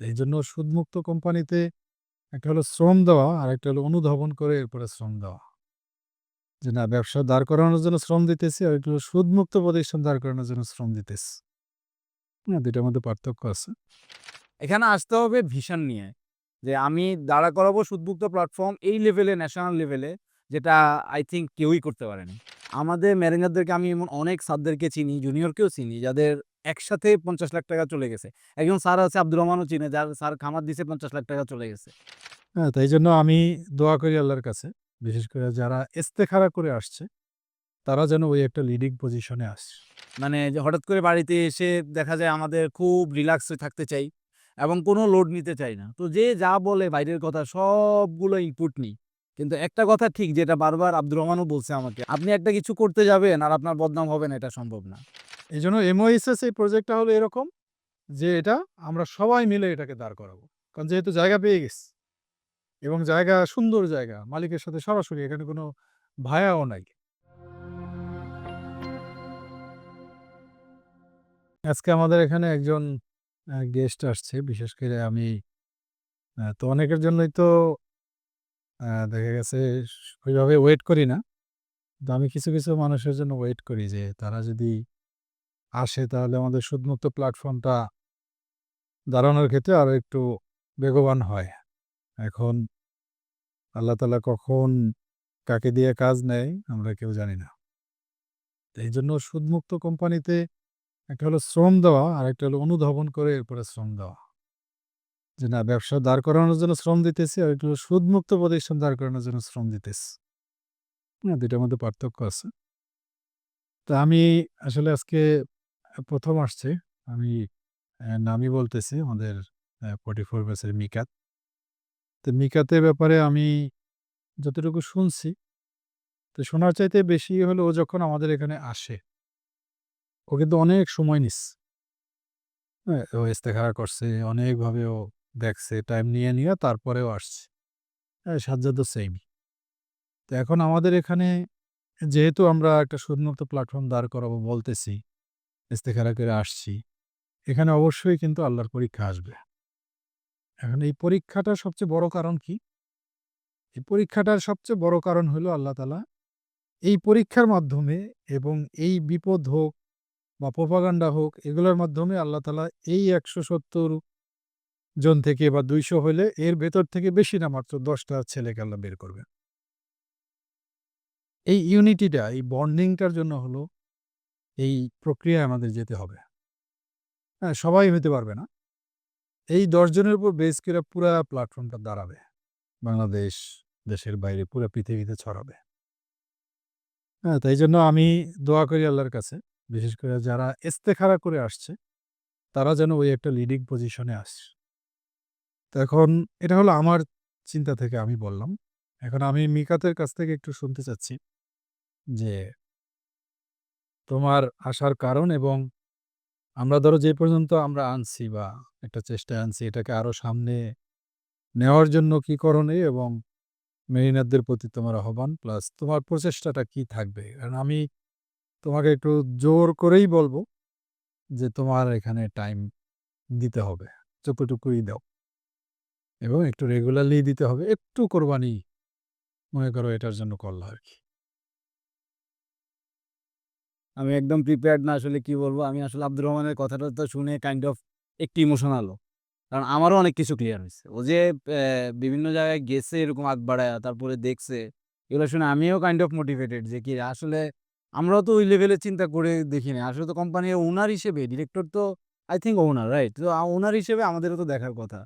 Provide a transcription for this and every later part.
এই জন্য সুদমুক্ত কোম্পানিতে একটা হলো শ্রম দেওয়া, আর একটা হলো অনুধাবন করে এরপরে শ্রম দেওয়া। যে না, ব্যবসা দাঁড় করানোর জন্য শ্রম দিতেছি, আর একটা হলো সুদমুক্ত প্রতিষ্ঠান দাঁড় করানোর জন্য শ্রম দিতেছি। না, ২ টার মধ্যে পার্থক্য আছে। এখানে আসতে হবে ভিশন নিয়ে। যে আমি দাঁড়া করাবো সুদমুক্ত প্ল্যাটফর্ম এই লেভেলে, ন্যাশনাল লেভেলে, যেটা আই থিংক কেউই করতে পারেনি। আমাদের ম্যানেজারদেরকে আমি এমন অনেক স্যারদেরকে চিনি, জুনিয়রকেও চিনি যাদের একসাথে ৳৫০,০০,০০০ চলে গেছে। একজন স্যার আছে আব্দুর রহমানও চিনে, যার স্যার খামার দিছে ৳৫০,০০,০০০ চলে গেছে। হ্যাঁ, তাই জন্য আমি দোয়া করি আল্লাহর কাছে, বিশেষ করে যারা ইস্তেখারা করে আসছে, তারা যেন ওই একটা লিডিং পজিশনে আসে। মানে যে হঠাৎ করে বাড়িতে এসে দেখা যায় আমাদের খুব রিল্যাক্স হয়ে থাকতে চাই এবং কোনো লোড নিতে চাই না। তো যে যা বলে বাইরের কথা সবগুলো ইনপুট নিই। কিন্তু একটা কথা ঠিক, যেটা বারবার আব্দুর রহমানও বলছে আমাকে, আপনি একটা কিছু করতে যাবেন আর আপনার বদনাম হবে না, এটা সম্ভব না। এজন্য MOSS এই প্রজেক্টটা হলো এরকম যে এটা আমরা সবাই মিলে এটাকে দাঁড় করাবো। কারণ যেহেতু জায়গা পেয়ে গেছি এবং জায়গা সুন্দর জায়গা, মালিকের সাথে সরাসরি, এখানে কোনো ভায়াও নাই। আজকে আমাদের এখানে একজন গেস্ট আসছে। বিশেষ করে আমি তো অনেকের জন্যই তো দেখা গেছে ওইভাবে ওয়েট করি না। কিন্তু আমি কিছু মানুষের জন্য ওয়েট করি যে তারা যদি আসে তাহলে আমাদের সুদমুক্ত প্ল্যাটফর্মটা দাঁড়ানোর ক্ষেত্রে আরো একটু বেগবান হয়। এখন আল্লাহ তাআলা কখন কাকে দিয়ে কাজ নেয় আমরা কেউ জানি না। তো এইজন্য সুদমুক্ত কোম্পানিতে একটা হলো শ্রম দেওয়া, আরেকটা হলো অনুধাবন করে এরপরে শ্রম দেওয়া। যে না, ব্যবসা দাঁড় করানোর জন্য শ্রম দিতেছি, আর একটু সুদমুক্ত প্রতিষ্ঠান দাঁড় করানোর জন্য শ্রম দিতেছি। না, ২ টার মধ্যে পার্থক্য আছে। তো আমি আসলে আজকে ১ম আসছি। আমি নামই বলতেছি আমাদের 44 ব্যাচের মিকাত। তো মিকাতের ব্যাপারে আমি যতটুকু শুনছি, তো শোনার চাইতে বেশি হলো ও যখন আমাদের এখানে আসে, ও কিন্তু অনেক সময় নিচ্ছে। হ্যাঁ? ও ইস্তেখারা করছে, অনেকভাবে ও দেখছে, টাইম নিয়ে তারপরেও আসছে। হ্যাঁ, সাজ্জাদও সেইম। তো এখন আমাদের এখানে যেহেতু আমরা একটা সুদমুক্ত প্ল্যাটফর্ম দাঁড় করাবো বলতেছি, ইস্তেখারা করে আসছি, এখানে অবশ্যই কিন্তু আল্লাহর পরীক্ষা আসবে। এখন এই পরীক্ষাটার সবচেয়ে বড় কারণ কি? এই পরীক্ষাটার সবচেয়ে বড় কারণ হলো আল্লাহ তাআলা এই পরীক্ষার মাধ্যমে, এবং এই বিপদ হোক বা প্রোপাগান্ডা হোক, এগুলোর মাধ্যমে আল্লাহ তাআলা এই ১৭০ জন থেকে বা ২০০ হইলে এর ভেতর থেকে বেশি না, মাত্র ১০ টা ছেলেকে আল্লাহ বের করবেন। এই ইউনিটিটা, এই বন্ডিংটার জন্য হলো এই প্রক্রিয়ায় আমাদের যেতে হবে। হ্যাঁ, সবাই হইতে পারবে না। এই ১০ জনের উপর বেস করে পুরা প্ল্যাটফর্মটা দাঁড়াবে। বাংলাদেশ, দেশের বাইরে পুরা পৃথিবীতে ছড়াবে। হ্যাঁ, তাই জন্য আমি দোয়া করি আল্লাহর কাছে, বিশেষ করে যারা ইস্তেখারা করে আসছে, তারা যেন ওই একটা লিডিং পজিশনে আসে। তো এখন এটা হলো আমার চিন্তা থেকে আমি বললাম। এখন আমি মিকাতের কাছ থেকে একটু শুনতে চাচ্ছি যে তোমার আসার কারণ, এবং আমরা ধরো যে পর্যন্ত আমরা আনছি বা একটা চেষ্টায় আনছি, এটাকে আরো সামনে নেওয়ার জন্য কি করণীয়, এবং মেরিনারদের প্রতি তোমার আহ্বান প্লাস তোমার প্রচেষ্টাটা কি থাকবে? কারণ আমি তোমাকে একটু জোর করেই বলব যে তোমার এখানে টাইম দিতে হবে। যতটুকুই দাও, এবং একটু রেগুলারলি দিতে হবে। একটু কোরবানি মনে করো এটার জন্য করলা আরকি। আমি একদম প্রিপেয়ার্ড না, আসলে কি বলবো? আমি আসলে আব্দুর রহমানের কথাটা তো শুনে কাইন্ড অফ একটু ইমোশনাল ও। কারণ আমারও অনেক কিছু ক্লিয়ার হইছে। ও যে বিভিন্ন জায়গায় গেছে এরকম আগ বাড়ায়া, তারপরে দেখছে, এগুলো শুনে আমিও কাইন্ড অফ মোটিভেটেড যে কি আসলে আমরাও তো ওই লেভেলে চিন্তা করে দেখি নাই। আসলে তো কোম্পানির ওনার হিসেবে, ডিরেক্টর তো আই থিংক ওনার, রাইট? তো ওনার হিসেবে আমাদেরও তো দেখার কথা।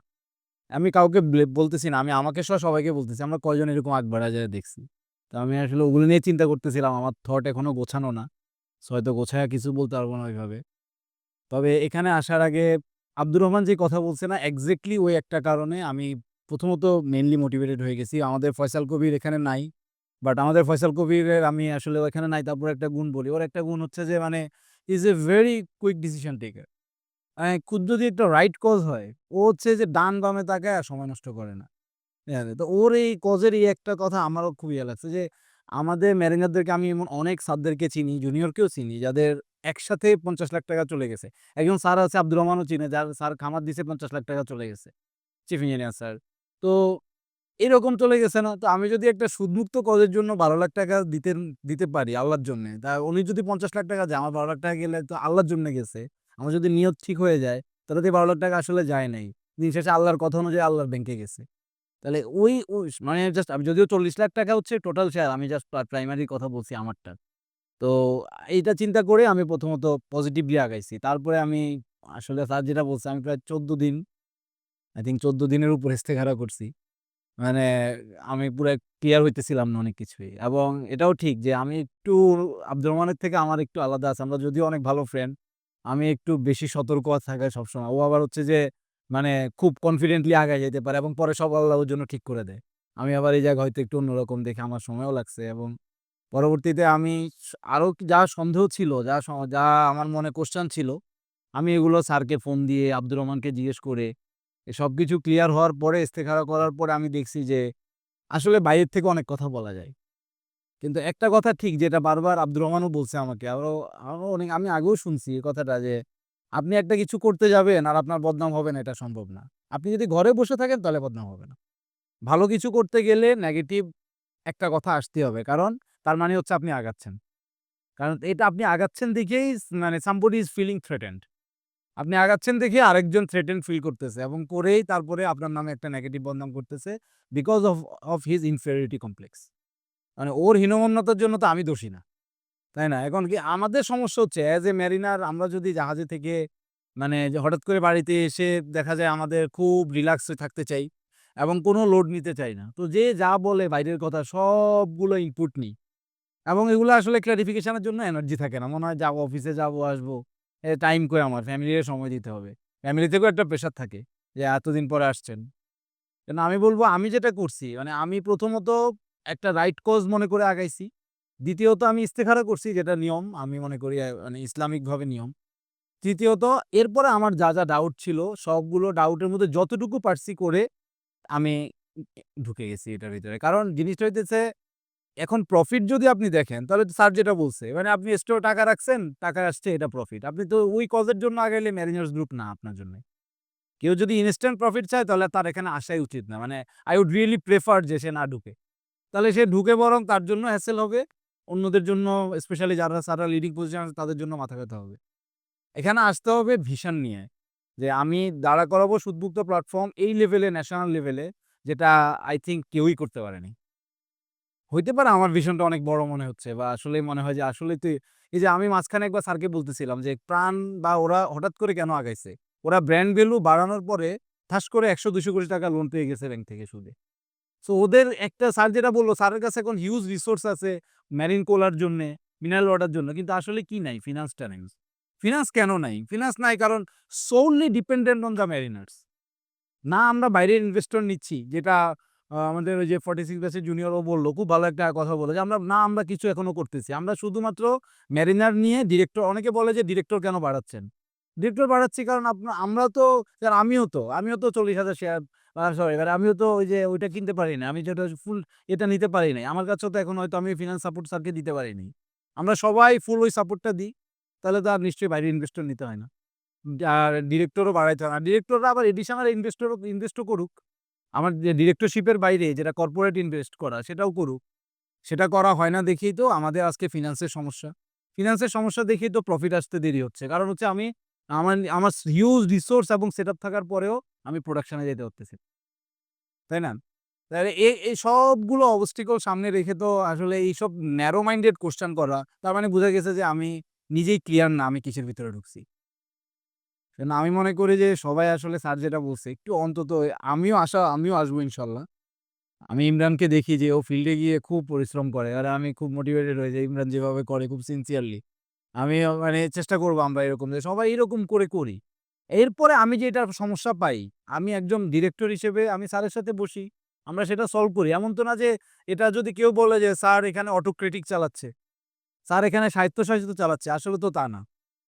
আমি কাউকে বলতেছি না। আমি আমাকে সহ সবাইকে বলতেছি, আমরা কয়জন এরকম আগ বাড়ায় যেয়ে দেখছি। তো আমি আসলে ওগুলো নিয়ে চিন্তা করতেছিলাম। আমার থট এখনো গোছানো না। সো হয়তো গোছায়া কিছু বলতে পারব না ওইভাবে। তবে এখানে আসার আগে আব্দুর রহমান যে কথা বলছে না, এক্সাক্টলি ওই একটা কারণে আমি প্রথমত মেইনলি মোটিভেটেড হয়ে গেছি। আমাদের ফয়সাল কবির এখানে নাই। বাট আমাদের ফয়সাল কবিরের আমি আসলে ওখানে নাই, তারপর একটা গুণ বলি। ওর একটা গুণ হচ্ছে যে মানে হি ইস এ ভেরি কুইক ডিসিশন টেকার। খুদ যদি একটা রাইট কজ হয়, ও হচ্ছে যে ডান বামে তাকায় আর সময় নষ্ট করে না। হ্যাঁ, তো ওর এই কজের এই একটা কথা আমারও খুব ইয়ে লাগছে যে আমাদের ম্যানেজারদেরকে আমি এমন অনেক স্যারদেরকে চিনি, জুনিয়রকেও চিনি যাদের একসাথে 50 লাখ টাকা চলে গেছে। একজন স্যার আছে আব্দুর রহমানও চিনে, যার স্যার খামার দিছে 50 লাখ টাকা চলে গেছে। Chief engineer sir. তো এরকম চলে গেছে না? তো আমি যদি একটা সুদমুক্ত কজের জন্য 12 লাখ টাকা দিতে পারি আল্লাহর জন্যে, তা উনি যদি 50 লাখ টাকা যায়, আমার 12 লাখ টাকা গেলে তো আল্লাহর জন্যে গেছে। আমার যদি নিয়ত ঠিক হয়ে যায়, তাহলে তো এই 12 লাখ টাকা আসলে যায় নাই। দিন শেষে আল্লাহর কথা অনুযায়ী আল্লাহর ব্যাংকে গেছে। তাহলে ওই মানে জাস্ট আমি যদিও 40 লাখ টাকা হচ্ছে টোটাল শেয়ার, আমি জাস্ট প্রাইমারি কথা বলছি আমারটা। তো এইটা চিন্তা করে আমি প্রথমত পজিটিভলি আগাইছি। তারপরে আমি আসলে স্যার যেটা বলছে, আমি প্রায় ১৪ দিন, আই থিংক ১৪ দিনের উপর ইস্তেখারা করছি। মানে আমি পুরা ক্লিয়ার হইতেছিলাম না অনেক কিছুই। এবং এটাও ঠিক যে আমি একটু আব্দুর রহমানের থেকে আমার একটু আলাদা আছে। আমরা যদিও অনেক ভালো ফ্রেন্ড, আমি একটু বেশি সতর্ক থাকাই সবসময়। ও আবার হচ্ছে যে মানে খুব কনফিডেন্টলি আগায় যাইতে পারে এবং পরে সব আল্লাহ ওর জন্য ঠিক করে দেয়। আমি আবার এই জায়গায় হয়তো একটু অন্যরকম দেখে আমার সময়ও লাগছে এবং পরবর্তীতে আমি আরো যা সন্দেহ ছিল, যা আমার মনে কোয়েশ্চেন ছিল, আমি এগুলো স্যারকে ফোন দিয়ে আব্দুর রহমানকে জিজ্ঞেস করে সবকিছু ক্লিয়ার হওয়ার পরে ইস্তেখারা করার পরে আমি দেখছি যে আসলে বাইরের থেকে অনেক কথা বলা যায়। কিন্তু একটা কথা ঠিক, যেটা বারবার আব্দুর রহমানও বলছে আমাকে, আরো অনেক আমি আগেও শুনছি এই কথাটা যে, আপনি একটা কিছু করতে যাবেন আর আপনার বদনাম হবে না, এটা সম্ভব না। আপনি যদি ঘরে বসে থাকেন তাহলে বদনাম হবে না। ভালো কিছু করতে গেলে নেগেটিভ একটা কথা আসতেই হবে। কারণ তার মানে হচ্ছে আপনি আগাচ্ছেন। কারণ এটা আপনি আগাচ্ছেন দেখেই মানে somebody is feeling threatened. আপনি আগাচ্ছেন দেখে আরেকজন থ্রেটেন ফিল করতেছে এবং করেই তারপরে আপনার নামে একটা নেগেটিভ বদনাম করতেছে because of his inferiority complex. মানে ওর হীনমন্যতার জন্য তো আমি দোষী না, তাই না? এখন কি আমাদের সমস্যা হচ্ছে অ্যাজ এ মেরিনার, আমরা যদি জাহাজে থেকে মানে যে হঠাৎ করে বাড়িতে এসে দেখা যায় আমাদের খুব রিল্যাক্স হয়ে থাকতে চাই এবং কোনো লোড নিতে চাই না। তো যে যা বলে বাইরের কথা সবগুলো ইনপুট নিই এবং এগুলো আসলে ক্লারিফিকেশনের জন্য এনার্জি থাকে না। মনে হয় যাবো, অফিসে যাবো, আসবো। টাইম কই আমার? ফ্যামিলিরে সময় দিতে হবে। ফ্যামিলি থেকেও একটা প্রেশার থাকে যে এতদিন পরে আসছেন। কিন্তু আমি বলব আমি যেটা করছি মানে আমি প্রথমত একটা রাইট কজ মনে করে আগাইছি। দ্বিতীয়ত আমি ইস্তেখারা করছি, যেটা নিয়ম আমি মনে করি মানে ইসলামিকভাবে নিয়ম। তৃতীয়ত এরপরে আমার যা ডাউট ছিল সবগুলো ডাউটের মধ্যে যতটুকু পারছি করে আমি ঢুকে গেছি এটার ভিতরে। কারণ জিনিসটা হইতেছে, এখন প্রফিট যদি আপনি দেখেন তাহলে তো স্যার যেটা বলছে, মানে আপনি স্টোরে টাকা রাখছেন, টাকা আসছে, এটা প্রফিট। আপনি তো ওই কজের জন্য আগাইলে ম্যারিনার্স গ্রুপ না আপনার জন্যে। কেউ যদি ইনস্ট্যান্ট প্রফিট চায় তাহলে তার এখানে আসাই উচিত না। মানে আই উড রিয়েলি প্রেফার যে সে না ঢুকে। তাহলে সে ঢুকে বরং তার জন্য হ্যাসেল হবে। অন্যদের জন্য, স্পেশালি যারা স্যাররা লিডিং পজিশনে আছে তাদের জন্য মাথা ব্যথা হবে। এখানে আসতে হবে ভিশন নিয়ে। যে আমি দাঁড়া করাবো সুদমুক্ত প্ল্যাটফর্ম এই লেভেলে, ন্যাশনাল লেভেলে, যেটা আই থিংক কেউই করতে পারেনি। হইতে পারে আমার ভিশনটা অনেক বড় মনে হচ্ছে বা আসলেই মনে হয় যে আসলেই তো এই যে আমি মাঝখানে একবার স্যারকে বলতেছিলাম যে প্রাণ বা ওরা হঠাৎ করে কেন আগাইছে? ওরা ব্র্যান্ড ভ্যালু বাড়ানোর পরে ঠাস করে ১০০-২০০ কোটি টাকা লোন পেয়ে গেছে ব্যাংক থেকে সুদে। সো ওদের একটা স্যার যেটা বলল, স্যারের কাছে এখন হিউজ রিসোর্স আছে মেরিন কোলার জন্যে, মিনারেল ওয়াটার জন্য। কিন্তু আসলে কি নাই? ফিন্যান্সটা নাই। ফিন্যান্স কেন নাই? ফিন্যান্স নাই কারণ solely dependent on the Mariners. না আমরা বাইরের ইনভেস্টর নিচ্ছি, যেটা আমাদের ওই যে 46 ব্যাচের জুনিয়রও বলল, খুব ভালো একটা কথা বলল যে আমরা কিছু এখনো করতেছি। আমরা শুধুমাত্র মেরিনার নিয়ে ডিরেক্টর, অনেকে বলে যে ডিরেক্টর কেন বাড়াচ্ছেন? ডিরেক্টর বাড়াচ্ছি কারণ আমরা তো, স্যার আমিও তো ৪০,০০০ শেয়ার, সরি এবার আমিও তো ওই যে ওইটা কিনতে পারি না। আমি যেটা ফুল এটা নিতে পারি নাই। আমার কাছেও তো এখন হয়তো আমি ফিন্যান্স সাপোর্ট স্যারকে দিতে পারিনি। আমরা সবাই ফুল ওই সাপোর্টটা দিই। তাহলে তো আর নিশ্চয়ই বাইরের ইনভেস্টর নিতে হয় না। আর ডিরেক্টরও বাড়াইতে হয় না। ডিরেক্টররা আবার এডিশনাল ইনভেস্টও করুক। আমার যে ডিরেক্টরশিপের বাইরে যেটা কর্পোরেট ইনভেস্ট করা সেটাও করুক। সেটা করা হয় না দেখেই তো আমাদের আজকে ফিন্যান্সের সমস্যা। ফিন্যান্সের সমস্যা দেখেই তো প্রফিট আসতে দেরি হচ্ছে। কারণ হচ্ছে আমি আমার হিউজ রিসোর্স এবং সেটআপ থাকার পরেও আমি প্রোডাকশন এ যেতে পারতেছি না। তাই না? তাহলে এই সবগুলো অবস্টিকল সামনে রেখে তো আসলে এইসব ন্যারো মাইন্ডেড কোয়েশ্চেন করা, তার মানে বোঝা গেছে যে আমি নিজেই ক্লিয়ার না আমি কিসের ভিতরে ঢুকছি। না, আমি মনে করি যে সবাই আসলে স্যার যেটা বলছে একটু অন্তত আমিও আসবো ইনশাল্লাহ। আমি ইমরানকে দেখি যে ও ফিল্ডে গিয়ে খুব পরিশ্রম করে। আর আমি খুব মোটিভেটেড হই যে ইমরান যেভাবে করে খুব সিনসিয়ারলি। আমিও মানে চেষ্টা করব আমরা এরকম যে সবাই এরকম করে করি। এরপরে আমি যে এটার সমস্যা পাই, আমি একজন ডিরেক্টর হিসেবে আমি স্যারের সাথে বসি। আমরা সেটা সলভ করি। এমন তো না যে এটা যদি কেউ বলে যে স্যার এখানে অটোক্রেটিক চালাচ্ছে। স্যার এখানে স্বায়ত্তশাসিত চালাচ্ছে। আসলে তো তা না।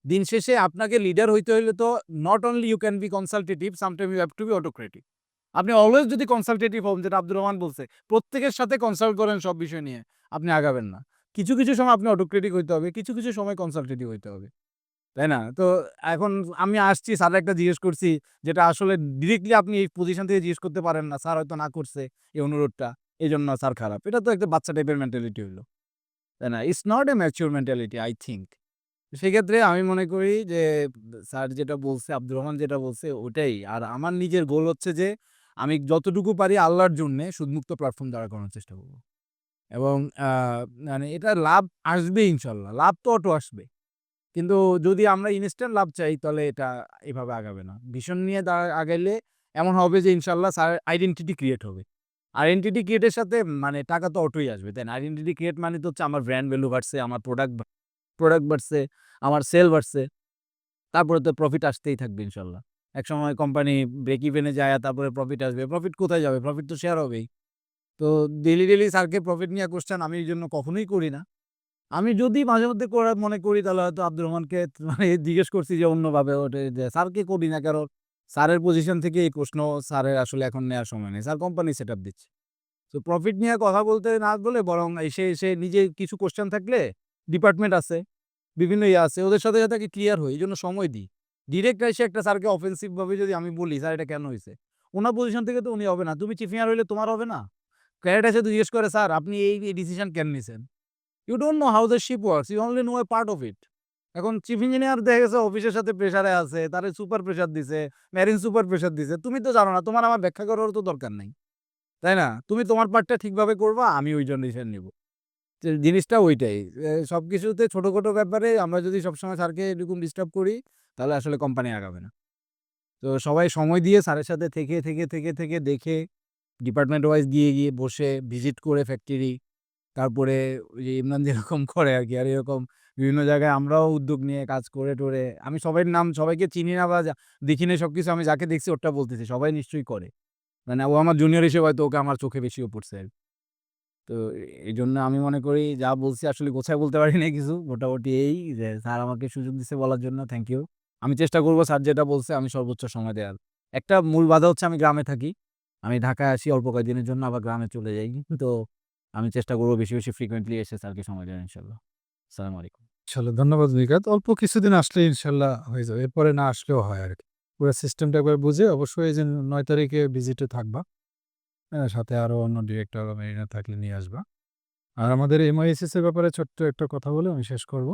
দিন শেষে আপনাকে লিডার হইতে হইলে তো not only you can be consultative, sometime you have to be autocratic. আপনি অলওয়েজ যদি কনসালটেটিভ হন, যেটা আব্দুর রহমান বলছে, প্রত্যেকের সাথে কনসাল্ট করেন সব বিষয় নিয়ে, আপনি আগাবেন না। কিছু সময় আপনি অটোক্রেটিক হইতে হবে, কিছু সময় কনসালটেটিভ হইতে হবে। তাই না? তো এখন আমি আসছি স্যারের একটা জিজ্ঞেস করছি যেটা আসলে ডিরেক্টলি আপনি এই পজিশন থেকে জিজ্ঞেস করতে পারেন না। স্যার হয়তো না করছে এই অনুরোধটা। এজন্য স্যার খারাপ। এটা তো একটা বাচ্চা টাইপের মেন্টালিটি হইলো। তাই না? It's not a mature mentality I think. সেক্ষেত্রে আমি মনে করি যে স্যার যেটা বলছে, আব্দুর রহমান যেটা বলছে ওটাই। আর আমার নিজের গোল হচ্ছে যে আমি যতটুকু পারি আল্লাহর জন্যে সুদমুক্ত প্ল্যাটফর্ম দাঁড়া করানোর চেষ্টা করব। এবং আ মানে এটা লাভ আসবে ইনশাআল্লাহ। লাভ তো অটো আসবে। কিন্তু যদি আমরা ইনস্ট্যান্ট লাভ চাই তাহলে এটা এভাবে আগাবে না। ভিশন নিয়ে আগাইলে এমন হবে যে ইনশাআল্লাহ আইডেন্টিটি ক্রিয়েট হবে। আইডেন্টিটি ক্রিয়েট এর সাথে মানে টাকা তো অটোই আসবে, তাই না? আইডেন্টিটি ক্রিয়েট মানে তো হচ্ছে আমার ব্র্যান্ড ভ্যালু বাড়ছে, আমার প্রোডাক্ট বাড়ছে, আমার সেল বাড়ছে। তারপরে তো প্রফিট আসতেই থাকবে ইনশাআল্লাহ। একসময় কোম্পানি ব্রেক ইভেন এ যায় তারপরে প্রফিট আসবে। প্রফিট কোথায় যাবে? প্রফিট তো শেয়ার হবেই। তো ডেইলি স্যারকে প্রফিট নিয়ে কোয়েশ্চেন আমি এইজন্য কখনোই করি না। আমি যদি মাঝে মধ্যে করার মনে করি তাহলে হয়তো আব্দুর রহমানকে মানে জিজ্ঞেস করছি যে অন্যভাবে ওটা যে স্যারকে করি না কারণ স্যারের পজিশন থেকে এই প্রশ্ন স্যারের আসলে এখন নেয়ার সময় নেই। স্যার কোম্পানি সেটআপ দিচ্ছে। তো প্রফিট নিয়ে কথা বলতে না বলে বরং সে নিজে কিছু কোয়েশ্চেন থাকলে ডিপার্টমেন্ট আছে, বিভিন্ন আছে ওদের সাথে যাতে আগে ক্লিয়ার হই এজন্য সময় দিই। ডিরেক্ট এসে একটা স্যারকে অফেন্সিভ ভাবে যদি আমি বলি, "স্যার এটা কেন হইছে?" উনার পজিশন থেকে তো উনি হবে না। তুমি চিফ ইঞ্জিনিয়ার হইলে তোমার হবে না? ক্যাডেট এসে জিজ্ঞেস করে, "স্যার আপনি এই ডিসিশন কেন নিছেন?" You don't know how the ship works. You only know a part of it. এখন চিফ ইঞ্জিনিয়ার দেখা গেছে অফিসের সাথে প্রেশারে আছে, তারে সুপার প্রেশার দিছে, মেরিন সুপার প্রেশার দিছে। তুমি তো জানো না। তোমার আমার ব্যাখ্যা করারও তো দরকার নাই। তাই না? তুমি তোমার পার্টটা ঠিকভাবে করবা, আমি ওইটার ডিসিশন নিবো। যে জিনিসটা ওইটাই। সবকিছুতে ছোটখাটো ব্যাপারে আমরা যদি সবসময় স্যারকে এরকম ডিস্টার্ব করি, তাহলে আসলে কোম্পানি আগাবে না। তো সবাই সময় দিয়ে স্যারের সাথে থেকে দেখে ডিপার্টমেন্ট ওয়াইজ গিয়ে বসে ভিজিট করে ফ্যাক্টরি তারপরে ওই যে ইমরান যেরকম করে আরকি। আর এরকম বিভিন্ন জায়গায় আমরাও উদ্যোগ নিয়ে কাজ করে আমি সবাইয়ের নাম সবাইকে চিনি না বা দেখি নাই সবকিছু। আমি যাকে দেখছি ওরটা বলতেছি। সবাই নিশ্চয়ই করে। মানে ও আমার জুনিয়র হিসেবে হয়তো ওকে আমার চোখে বেশিও পড়ছে আরকি। তো এইজন্য আমি মনে করি যা বলছি আসলে গোছায় বলতে পারি নাই কিছু। মোটামুটি এই যে স্যার আমাকে সুযোগ দিছে বলার জন্য থ্যাংক ইউ। আমি চেষ্টা করব স্যার যেটা বলছে আমি সর্বোচ্চ সময় দেওয়ার। একটা মূল বাধা হচ্ছে আমি গ্রামে থাকি। আমি ঢাকায় আসি অল্প কয়েকদিনের জন্য আবার গ্রামে চলে যাই। তো আমি চেষ্টা করব বেশি ফ্রিকোয়েন্টলি এসে স্যারকে সময় দেওয়ার ইনশাআল্লাহ। আসসালামু আলাইকুম। ইনশাআল্লাহ ধন্যবাদ নিকাত। অল্প কিছুদিন আসলে ইনশাআল্লাহ হয়ে যাবে। এরপরে না আসলেও হয় আরকি। পুরা সিস্টেমটা একবার বুঝে অবশ্যই এই যে ৯ তারিখে ভিজিটে থাকবা। হ্যাঁ, সাথে আরো অন্য ডিরেক্টর বা মেরিনা থাকলে নিয়ে আসবা। আর আমাদের MOSS এর ব্যাপারে ছোট্ট একটা কথা বলে আমি শেষ করব।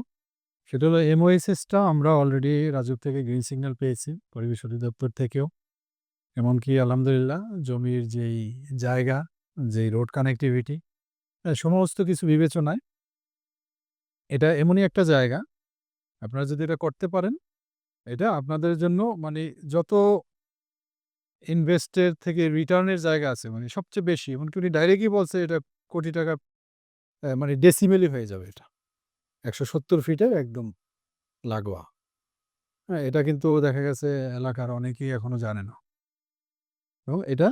সেটা হলো MOSS টা আমরা অলরেডি রাজুক থেকে গ্রিন সিগন্যাল পেয়েছি, পরিবেশ অধিদপ্তর থেকেও। এমনকি আলহামদুলিল্লাহ জমির যেই জায়গা, যেই রোড কানেক্টিভিটি, সমস্ত কিছু বিবেচনায় এটা এমনই একটা জায়গা, আপনারা যদি এটা করতে পারেন, এটা আপনাদের জন্য মানে যত ইনভেস্টের থেকে রিটার্নের জায়গা আছে মানে সবচেয়ে বেশি। এমনকি উনি ডাইরেক্টই বলছে এটা কোটি টাকা মানে ডেসিমেলই হয়ে যাবে এটা। ১৭০ ফিটের একদম লাগোয়া। হ্যাঁ, এটা কিন্তু দেখা গেছে এলাকার অনেকেই এখনো জানে না। এবং এটা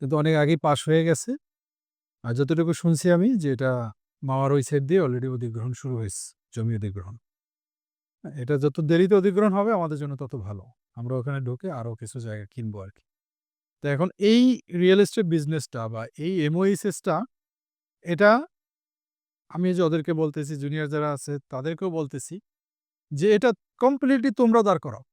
কিন্তু অনেক আগেই পাস হয়ে গেছে। আর যতটুকু শুনছি আমি যে এটা মাওয়ার ওই সাইড দিয়ে অলরেডি অধিগ্রহণ শুরু হইছে, জমি অধিগ্রহণ। এটা যত দেরিতে অধিগ্রহণ হবে আমাদের জন্য তত ভালো। আমরা ওখানে ঢুকে আরো কিছু জায়গা কিনবো আরকি। তো এখন এই রিয়েল এস্টেট বিজনেসটা বা এই MOSS টা এটা আমি এই যে ওদেরকে বলতেছি, জুনিয়র যারা আছে তাদেরকেও বলতেছি যে এটা কমপ্লিটলি তোমরা দাঁড় করাও।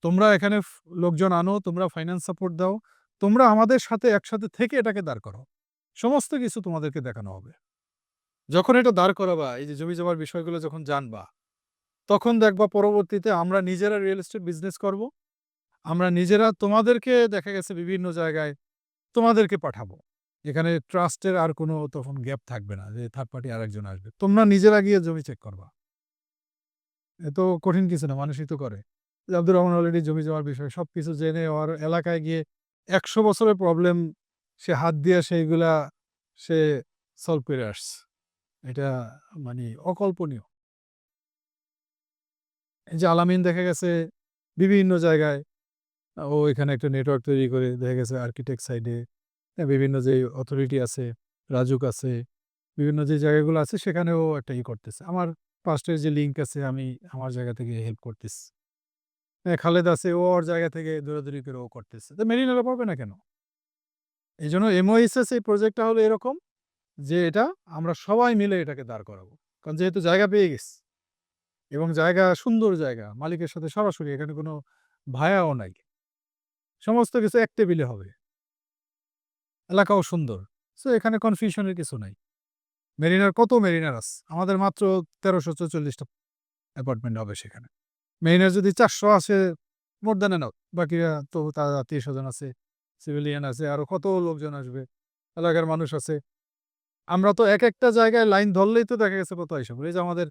তোমরা এখানে লোকজন আনো, তোমরা ফাইন্যান্স সাপোর্ট দাও। তোমরা আমাদের সাথে একসাথে থেকে এটাকে দাঁড় করাও। সমস্ত কিছু তোমাদেরকে দেখানো হবে। যখন এটা দাঁড় করাবা, এই যে জমি-জমার বিষয়গুলো যখন জানবা, তখন দেখবা পরবর্তীতে আমরা নিজেরা রিয়েল এস্টেট বিজনেস করব। আমরা নিজেরা তোমাদেরকে দেখা গেছে বিভিন্ন জায়গায় তোমাদেরকে পাঠাবো। এখানে ট্রাস্টের আর কোনো তখন গ্যাপ থাকবে না যে থার্ড পার্টি আরেকজন আসবে। তোমরা নিজেরা গিয়ে জমি চেক করবা। এ তো কঠিন কিছু না, মানুষই তো করে। যে আব্দুর রহমান অলরেডি জমি-জমার বিষয় সবকিছু জেনে ওর এলাকায় গিয়ে ১০০ বছরের প্রবলেম সে হাত দিয়ে সেইগুলা সে সলভ করে আসছে। এটা মানে অকল্পনীয়। এই যে আলামিন দেখা গেছে বিভিন্ন জায়গায় ও এখানে একটা নেটওয়ার্ক তৈরি করে দেখা গেছে আর্কিটেক্ট সাইডে বিভিন্ন যে অথরিটি আছে, রাজুক আছে, বিভিন্ন যে জায়গাগুলো আছে সেখানেও একটা করতেছে। আমার পাস্টের যে লিঙ্ক আছে আমি আমার জায়গা থেকে হেল্প করতেছি। হ্যাঁ, খালেদ আছে ও ওর জায়গা থেকে দৌড়াদৌড়ি করে ও করতেছে। তো মেরিনারা পারবে না কেন? এইজন্য MOSS এই প্রজেক্টটা হলো এরকম যে এটা আমরা সবাই মিলে এটাকে দাঁড় করাবো। কারণ যেহেতু জায়গা পেয়ে গেছি। এবং জায়গা সুন্দর জায়গা। মালিকের সাথে সরাসরি এখানে কোনো ভায়াও নাই। সমস্ত কিছু এক টেবিলে হবে। এলাকাও সুন্দর। সো এখানে কনফিউশন এর কিছু নাই। মেরিনার কত মেরিনার আছে? আমাদের মাত্র ১৩৪৪ টা অ্যাপার্টমেন্ট হবে সেখানে। মেরিনার যদি ৪০০ আসে মোর দ্যান এনাফ। বাকিরা তো তার আত্মীয়স্বজন আছে, সিভিলিয়ান আছে, আরো কত লোকজন আসবে। এলাকার মানুষ আছে। আমরা তো একেকটা জায়গায় লাইন ধরলেই তো দেখা গেছে কত আইসা পড়ে। এই যে আমাদের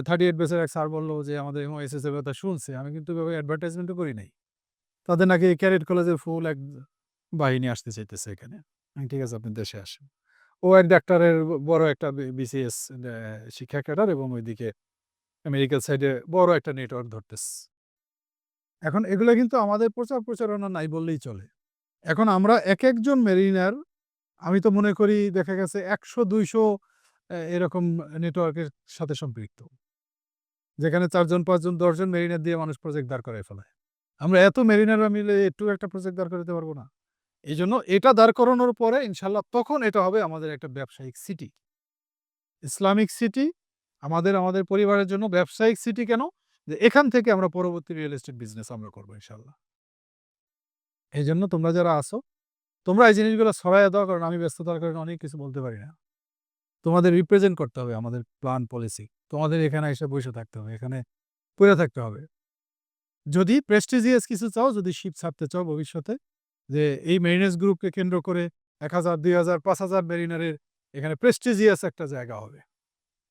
38 ব্যাচের এক স্যার বলল যে আমাদের এমওএসএস এর কথা শুনছে। আমি কিন্তু এভাবে অ্যাডভার্টাইজমেন্টও করি নাই। তাদের নাকি ক্যাডেট কলেজের ফুল এক বাহিনী আসতে চাইতেছে এখানে। আমি ঠিক আছে আপনি দেশে আসেন। ও এক ডাক্তারের বড় একটা বিসিএস শিক্ষা ক্যাডার এবং ওইদিকে মেডিকেল সাইডে বড় একটা নেটওয়ার্ক ধরতেছে। এখন এগুলা কিন্তু আমাদের প্রচারণা নাই বললেই চলে। এখন আমরা একেকজন মেরিনার আমি তো মনে করি দেখা গেছে ১০০-২০০ এরকম নেটওয়ার্কের সাথে সম্পৃক্ত। যেখানে ৪ জন, ৫ জন, ১০ জন মেরিনার দিয়ে মানুষ প্রজেক্ট দাঁড় করায় ফেলায়। আমরা এত মেরিনাররা মিলে একটু একটা প্রজেক্ট দাঁড় করাতে পারব না। এইজন্য এটা দাঁড় করানোর পরে ইনশাআল্লাহ তখন এটা হবে আমাদের একটা ব্যবসায়িক সিটি। ইসলামিক সিটি আমাদের পরিবারের জন্য ব্যবসায়িক সিটি কেন? যে এখান থেকে আমরা পরবর্তী রিয়েল এস্টেট বিজনেস আমরা করব ইনশাআল্লাহ। এইজন্য তোমরা যারা আছো, তোমরা এই জিনিসগুলো ছড়াইয়া দাও কারণ আমি ব্যস্ততার কারণে অনেক কিছু বলতে পারি না। তোমাদের রিপ্রেজেন্ট করতে হবে আমাদের প্ল্যান পলিসি। তোমাদের এখানে এসে বইসা থাকতে হবে। এখানে পইড়া থাকতে হবে। যদি প্রেস্টিজিয়াস কিছু চাও, যদি শিপ ছাড়তে চাও ভবিষ্যতে যে এই মেরিনার্স গ্রুপকে কেন্দ্র করে ১,০০০, ২,০০০, ৫,০০০ মেরিনারের এখানে প্রেস্টিজিয়াস একটা জায়গা হবে।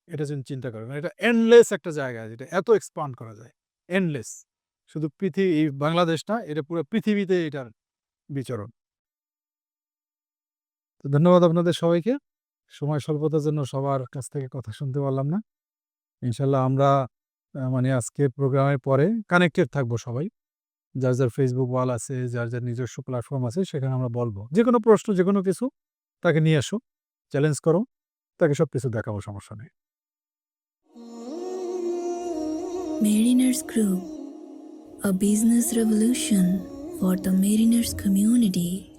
এটা যদি চিন্তা করেন। এটা এন্ডলেস একটা জায়গা যেটা এত এক্সপান্ড করা যায়। এন্ডলেস। শুধু এই বাংলাদেশ না, এটা পুরো পৃথিবীতে এটার বিচরণ। তো ধন্যবাদ আপনাদের সবাইকে। সময় স্বল্পতার জন্য সবার কাছ থেকে কথা শুনতে পারলাম না। ইনশাআল্লাহ আমরা মানে আজকের প্রোগ্রামের পরে কানেক্টেড থাকবো সবাই। যার ফেসবুক ওয়াল আছে, যার নিজস্ব প্ল্যাটফর্ম আছে সেখানে আমরা বলবো। যেকোনো প্রশ্ন, যেকোনো কিছু তাকে নিয়ে আসো, চ্যালেঞ্জ করো, তাকে সবকিছু দেখাবো, সমস্যা নেই। Mariners Group, a business revolution for the mariners community.